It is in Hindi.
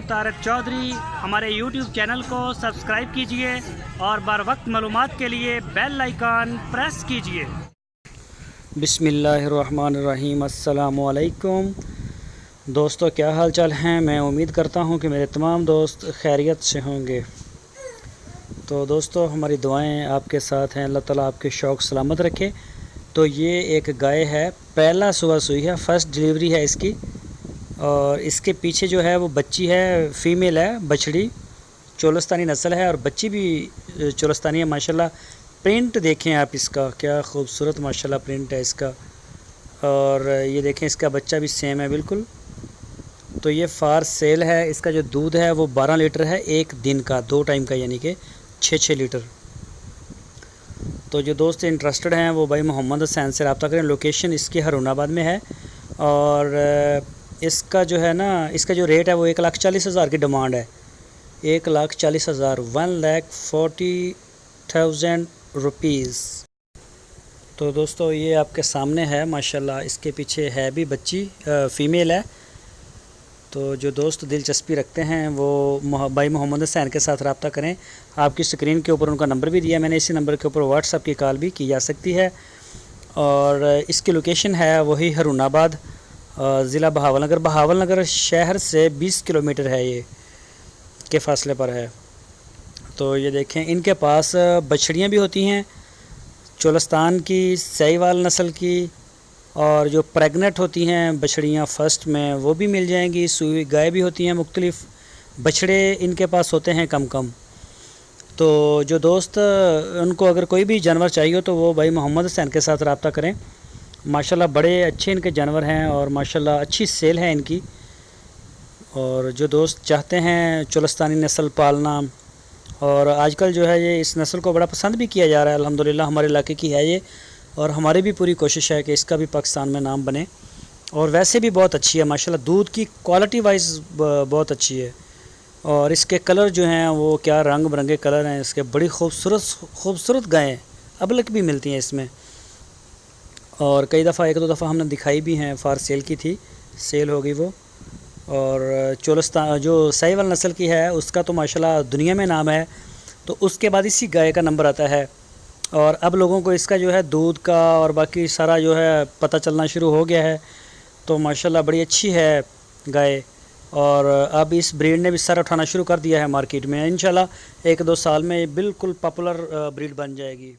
तारिक चौधरी। हमारे YouTube चैनल को सब्सक्राइब कीजिए और बर वक्त मालूमात के लिए बेल आइकन प्रेस कीजिए। बिस्मिल्लाहिर्रहमानिर्रहीम। अस्सलामु अलैकुम दोस्तों, क्या हाल चाल हैं। मैं उम्मीद करता हूं कि मेरे तमाम दोस्त खैरियत से होंगे। तो दोस्तों, हमारी दुआएं आपके साथ हैं। अल्लाह ताला आपके शौक़ सलामत रखे। तो ये एक गाय है, पहला सुबह सुई है, फर्स्ट डिलीवरी है इसकी। और इसके पीछे जो है वो बच्ची है, फ़ीमेल है, बछड़ी चोलस्तानी नस्ल है और बच्ची भी चोलस्तानी है। माशाल्लाह प्रिंट देखें आप इसका, क्या खूबसूरत माशाल्लाह प्रिंट है इसका। और ये देखें इसका बच्चा भी सेम है बिल्कुल। तो ये फार सेल है। इसका जो दूध है वो 12 लीटर है एक दिन का, 2 टाइम का, यानी कि 6-6 लीटर। तो जो दोस्त इंटरेस्टेड हैं वो भाई मोहम्मद हुसैन से रब्ता करें। लोकेशन इसकी हरुनाबाद में है। और इसका जो है ना, इसका जो रेट है वो 1,40,000 की डिमांड है। 1,40,000, 1,40,000 रुपीज़। तो दोस्तों ये आपके सामने है माशाल्लाह। इसके पीछे है भी बच्ची, फ़ीमेल है। तो जो दोस्त दिलचस्पी रखते हैं वो भाई मोहम्मद हुसैन के साथ रब्ता करें। आपकी स्क्रीन के ऊपर उनका नंबर भी दिया मैंने, इसी नंबर के ऊपर व्हाट्सएप की कॉल भी की जा सकती है। और इसकी लोकेशन है वही हरुनाबाद, ज़िला बहावलनगर। बहावलनगर शहर से 20 किलोमीटर है ये के फ़ासले पर है। तो ये देखें, इनके पास बछड़ियाँ भी होती हैं चोलस्तान की, साहिवाल नस्ल की, और जो प्रेग्नेंट होती हैं बछड़ियाँ फ़र्स्ट में वो भी मिल जाएंगी। सुई गाय भी होती हैं मुख्तलिफ़, बछड़े इनके पास होते हैं कम कम। तो जो दोस्त उनको अगर कोई भी जानवर चाहिए तो वो भाई मोहम्मद हुसैन के साथ रब्ता करें। माशाल्लाह बड़े अच्छे इनके जानवर हैं और माशाल्लाह अच्छी सेल है इनकी। और जो दोस्त चाहते हैं चोलस्तानी नस्ल पालना, और आजकल जो है ये इस नस्ल को बड़ा पसंद भी किया जा रहा है अल्हम्दुलिल्लाह। हमारे इलाके की है ये और हमारी भी पूरी कोशिश है कि इसका भी पाकिस्तान में नाम बने। और वैसे भी बहुत अच्छी है माशाल्लाह, दूध की क्वालिटी वाइज बहुत अच्छी है। और इसके कलर जो हैं वो क्या रंग बिरंगे कलर हैं इसके, बड़ी खूबसूरत गायें अबलक भी मिलती हैं इसमें। और कई दफ़ा, 1-2 दफ़ा हमने दिखाई भी हैं। फार सेल की थी, सेल हो गई वो। और चोलस्तान जो साहिवाल नस्ल की है उसका तो माशाल्लाह दुनिया में नाम है। तो उसके बाद इसी गाय का नंबर आता है। और अब लोगों को इसका जो है दूध का और बाकी सारा जो है पता चलना शुरू हो गया है। तो माशाल्लाह बड़ी अच्छी है गाय। और अब इस ब्रीड ने भी सर उठाना शुरू कर दिया है मार्केट में। इंशाल्लाह 1-2 साल में बिल्कुल पॉपुलर ब्रीड बन जाएगी।